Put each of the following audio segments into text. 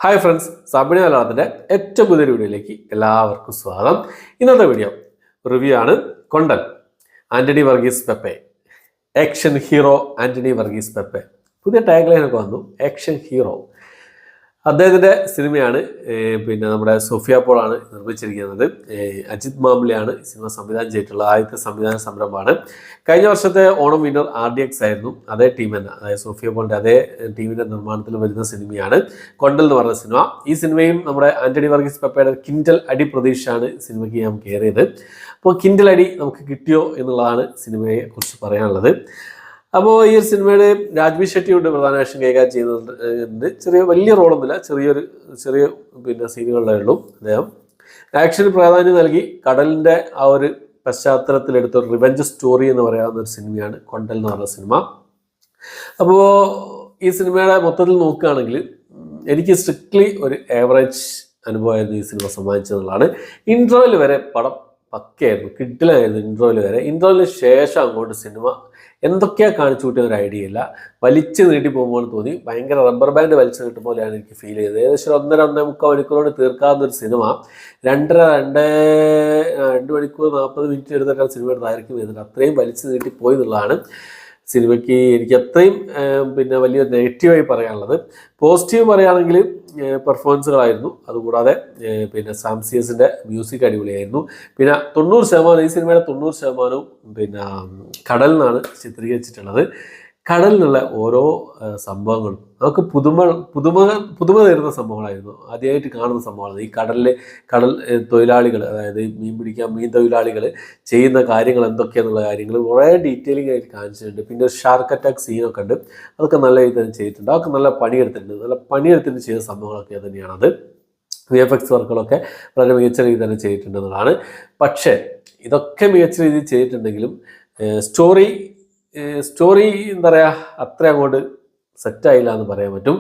Hi friends, Sabina മലയാളത്തിൻ്റെ ഏറ്റവും പുതിയൊരു വീഡിയോയിലേക്ക് എല്ലാവർക്കും സ്വാഗതം. ഇന്നത്തെ വീഡിയോ റിവ്യൂ ആണ്. കൊണ്ടൽ, ആന്റണി വർഗീസ് പെപ്പെ, ആക്ഷൻ ഹീറോ ആന്റണി വർഗീസ് പെപ്പെ. പുതിയ ടാഗ് ലൈനൊക്കെ വന്നു, ആക്ഷൻ ഹീറോ. അദ്ദേഹത്തിൻ്റെ സിനിമയാണ്. നമ്മുടെ സോഫിയ പോളാണ് നിർമ്മിച്ചിരിക്കുന്നത്. അജിത് മാംബ്ലെയാണ് സിനിമ സംവിധാനം ചെയ്തിട്ടുള്ള ആദ്യത്തെ സംവിധാന സംരംഭമാണ്. കഴിഞ്ഞ വർഷത്തെ ഓണം വിന്നർ RDX ആയിരുന്നു. അതേ ടീം തന്നെ, അതായത് സോഫിയ പോളിൻ്റെ അതേ ടീമിൻ്റെ നിർമ്മാണത്തിൽ വരുന്ന സിനിമയാണ് കൊണ്ടൽ എന്ന് പറഞ്ഞ സിനിമ. ഈ സിനിമയും നമ്മുടെ ആന്റണി വർഗീസ് പെപ്പയുടെ കിൻഡൽ അടി പ്രതീക്ഷയാണ് സിനിമയ്ക്ക് ഞാൻ കയറിയത്. അപ്പോൾ കിൻഡൽ അടി നമുക്ക് കിട്ടിയോ എന്നുള്ളതാണ് സിനിമയെ കുറിച്ച് പറയാനുള്ളത്. അപ്പോൾ ഈ ഒരു സിനിമയുടെ രാജ്ബി ഷെട്ടിയുണ്ട് പ്രധാന വേഷം കൈകാര്യം ചെയ്യുന്നുണ്ട്. വലിയ റോളൊന്നുമില്ല, ചെറിയ സീനുകളിലേ ഉള്ളൂ. അദ്ദേഹം ആക്ഷന് പ്രാധാന്യം നൽകി കടലിൻ്റെ ആ ഒരു പശ്ചാത്തലത്തിലെടുത്ത ഒരു റിവെഞ്ച് സ്റ്റോറി എന്ന് പറയാവുന്ന ഒരു സിനിമയാണ് കൊണ്ടൽ എന്ന് പറഞ്ഞ സിനിമ. അപ്പോൾ ഈ സിനിമയുടെ മൊത്തത്തിൽ നോക്കുകയാണെങ്കിൽ എനിക്ക് സ്ട്രിക്ട്ലി ഒരു ആവറേജ് അനുഭവമായിരുന്നു ഈ സിനിമ സമ്മാനിച്ചതെന്നുള്ളതാണ്. ഇൻട്രോയിൽ വരെ പടം പക്കയായിരുന്നു, കിഡിലായിരുന്നു. ഇൻട്രോയിന് ശേഷം അങ്ങോട്ട് സിനിമ എന്തൊക്കെയാണ് കാണിച്ചു കൂട്ടിയ ഒരു ഐഡിയ ഇല്ല. വലിച്ചു നീട്ടി പോകുമ്പോൾ തോന്നി, ഭയങ്കര റബ്ബർ ബാൻഡ് വലിച്ചു നീട്ടും പോലെയാണ് എനിക്ക് ഫീൽ ചെയ്തത്. ഏകദേശം 1.5 മണിക്കൂറോട് തീർക്കാവുന്ന ഒരു സിനിമ 2 മണിക്കൂർ 40 മിനിറ്റ് എടുത്തിട്ടാണ് സിനിമയുടെ ദൈർഘ്യം വരുന്നത്. അത്രയും വലിച്ചു നീട്ടി പോയി എന്നുള്ളതാണ് സിനിമയ്ക്ക് എനിക്ക് അത്രയും വലിയ നെഗറ്റീവായി പറയാനുള്ളത്. പോസിറ്റീവ് പറയുകയാണെങ്കിൽ പെർഫോമൻസുകളായിരുന്നു. അതുകൂടാതെ സാംസിയസിൻ്റെ മ്യൂസിക് അടിപൊളിയായിരുന്നു. പിന്നെ 90% ഈ സിനിമയുടെ 90% കടലിൽ നിന്നാണ് ചിത്രീകരിച്ചിട്ടുള്ളത്. കടലിൽ നിന്നുള്ള ഓരോ സംഭവങ്ങളും നമുക്ക് പുതുമ തരുന്ന സംഭവങ്ങളായിരുന്നു. ആദ്യമായിട്ട് കാണുന്ന സംഭവമാണ് ഈ കടൽ തൊഴിലാളികൾ, അതായത് മീൻ തൊഴിലാളികൾ ചെയ്യുന്ന കാര്യങ്ങൾ എന്തൊക്കെയാണെന്നുള്ള കാര്യങ്ങൾ വളരെ ഡീറ്റെയിലിംഗ് ആയിട്ട് കാണിച്ചിട്ടുണ്ട്. പിന്നെ ഒരു ഷാർക്ക് അറ്റാക്ക് സീനൊക്കെ ഉണ്ട്, അതൊക്കെ നല്ല രീതിയിൽ തന്നെ ചെയ്തിട്ടുണ്ട്. അതൊക്കെ നല്ല പണിയെടുത്തിട്ട് ചെയ്ത സംഭവങ്ങളൊക്കെ തന്നെയാണത്. VFX വർക്കുകളൊക്കെ വളരെ മികച്ച രീതിയിൽ തന്നെ ചെയ്തിട്ടുണ്ടെന്നുള്ളതാണ്. പക്ഷേ ഇതൊക്കെ മികച്ച രീതിയിൽ ചെയ്തിട്ടുണ്ടെങ്കിലും സ്റ്റോറി എന്താ പറയുക, അത്ര അങ്ങോട്ട് സെറ്റായില്ല എന്ന് പറയാൻ പറ്റും.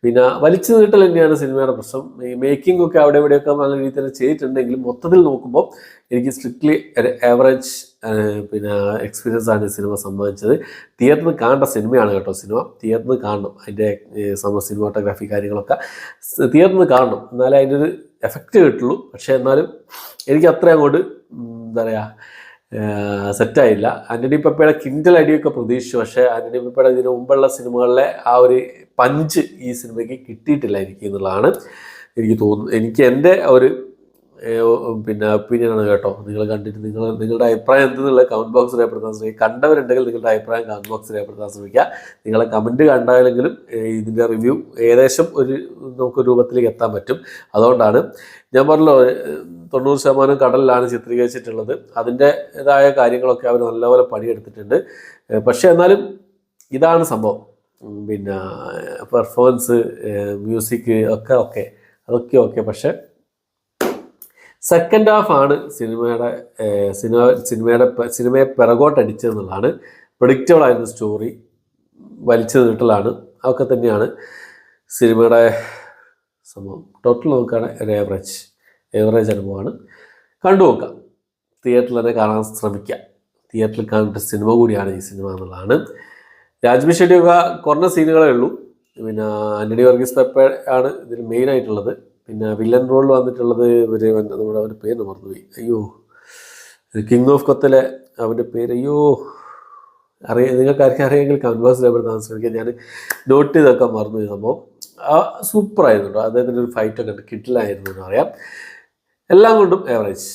പിന്നെ വലിച്ചു നീട്ടൽ തന്നെയാണ് സിനിമയുടെ പ്രശ്നം. ഈ മേക്കിംഗ് ഒക്കെ അവിടെ ഇവിടെയൊക്കെ നല്ല രീതിയിൽ തന്നെ ചെയ്തിട്ടുണ്ടെങ്കിലും മൊത്തത്തിൽ നോക്കുമ്പോൾ എനിക്ക് സ്ട്രിക്ട്ലി ഒരു ആവറേജ് എക്സ്പീരിയൻസ് ആണ് ഈ സിനിമ സമ്മാനിച്ചത്. തിയേറ്ററിൽ കാണേണ്ട സിനിമയാണ് കേട്ടോ. തിയേറ്ററിൽ കാണണം. അതിൻ്റെ സിനിമാറ്റോഗ്രാഫി കാര്യങ്ങളൊക്കെ തിയേറ്ററിൽ കാണണം, എന്നാലേ അതിൻ്റെ ഒരു എഫക്റ്റ് കിട്ടുള്ളൂ. പക്ഷേ എന്നാലും എനിക്ക് അത്ര അങ്ങോട്ട് എന്താ പറയുക സെറ്റായില്ല. ആന്റണി പെപ്പയുടെ കിൻഡൽ അടിയൊക്കെ പ്രതീക്ഷിച്ചു. പക്ഷേ ആന്റണി പെപ്പയുടെ ഇതിന് മുമ്പുള്ള സിനിമകളിലെ ആ ഒരു പഞ്ച് ഈ സിനിമയ്ക്ക് കിട്ടിയിട്ടില്ല എനിക്ക് എന്നുള്ളതാണ് എനിക്ക് തോന്നുന്നത്. എനിക്ക് എൻ്റെ ഒരു ഒപ്പീനിയനാണ് കേട്ടോ. നിങ്ങൾ കണ്ടിട്ട് നിങ്ങളുടെ അഭിപ്രായം എന്തെന്നുള്ളത് കമൻറ്റ് ബോക്സിൽ രേഖപ്പെടുത്താൻ ശ്രമിക്കുക. കണ്ടവരുണ്ടെങ്കിൽ നിങ്ങളുടെ അഭിപ്രായം കമൻറ്റ് ബോക്സിൽ രേഖപ്പെടുത്താൻ ശ്രമിക്കുക. നിങ്ങളെ കമൻറ്റ് കണ്ടാലെങ്കിലും ഇതിൻ്റെ റിവ്യൂ ഏകദേശം നമുക്ക് രൂപത്തിലേക്ക് എത്താൻ പറ്റും. അതുകൊണ്ടാണ് ഞാൻ പറഞ്ഞല്ലോ, 90% കടലിലാണ് ചിത്രീകരിച്ചിട്ടുള്ളത്. അതിൻ്റെതായ കാര്യങ്ങളൊക്കെ അവർ നല്ലപോലെ പണിയെടുത്തിട്ടുണ്ട്. പക്ഷേ എന്നാലും ഇതാണ് സംഭവം. പെർഫോമൻസ്, മ്യൂസിക് അതൊക്കെ ഓക്കെ. പക്ഷേ സെക്കൻഡ് ഹാഫ് ആണ് സിനിമയെ പിറകോട്ടടിച്ചതെന്നുള്ളതാണ്. പ്രഡിക്റ്റബിൾ ആയിരുന്ന സ്റ്റോറി, വലിച്ചു നീട്ടലാണ്, അതൊക്കെ തന്നെയാണ് സിനിമയുടെ സംഭവം. ടോട്ടൽ നോക്കുകയാണെങ്കിൽ ഒരു ഏവറേജ് അനുഭവമാണ്. കണ്ടു നോക്കാം, തിയേറ്ററിൽ തന്നെ കാണാൻ ശ്രമിക്കുക. തിയേറ്ററിൽ കാണേണ്ട സിനിമ കൂടിയാണ് ഈ സിനിമ എന്നുള്ളതാണ്. രാജ്ബി ഷെട്ടിയൊക്കെ കുറഞ്ഞ സീനുകളേ ഉള്ളൂ. പിന്നെ ആന്റണി വർഗീസ് പെപ്പ ആണ് ഇതിൽ മെയിനായിട്ടുള്ളത്. പിന്നെ വില്ലൻ റോളിൽ വന്നിട്ടുള്ളത് അവൻ്റെ പേര് മറന്നുപോയി. കിങ് ഓഫ് കൊത്തലെ അവൻ്റെ പേര് നിങ്ങൾക്ക് ആർക്കും അറിയാമെങ്കിൽ കമൻറ്റ് ബോക്സിൽ രേഖപ്പെടുത്താൻ ശ്രമിക്കുക. ഞാൻ നോട്ട് ചെയ്തൊക്കെ മറന്നുപോയി. സംഭവം സൂപ്പറായിരുന്നു കേട്ടോ. അദ്ദേഹത്തിൻ്റെ ഒരു ഫൈറ്റൊക്കെ ഉണ്ട്, കിഡിലായിരുന്നു എന്ന് പറയാം. എല്ലാം കൊണ്ടും ആവറേജ്,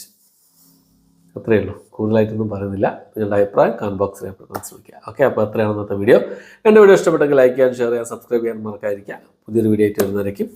അത്രയേ ഉള്ളൂ. കൂടുതലായിട്ടൊന്നും പറയുന്നില്ല. നിങ്ങളുടെ അഭിപ്രായം കമൻറ്റ് ബോക്സിൽ രേഖപ്പെടുത്താൻ ശ്രമിക്കുക. ഓക്കെ, അപ്പോൾ അത്രയാണ് ഇന്നത്തെ വീഡിയോ. എൻ്റെ വീഡിയോ ഇഷ്ടപ്പെട്ടെങ്കിൽ ലൈക്ക് ചെയ്യാൻ, ഷെയർ ചെയ്യാൻ, സബ്സ്ക്രൈബ് ചെയ്യാൻ മറക്കാതിരിക്കുക. പുതിയൊരു വീഡിയോ ആയിട്ട് വരുന്നവരേക്കും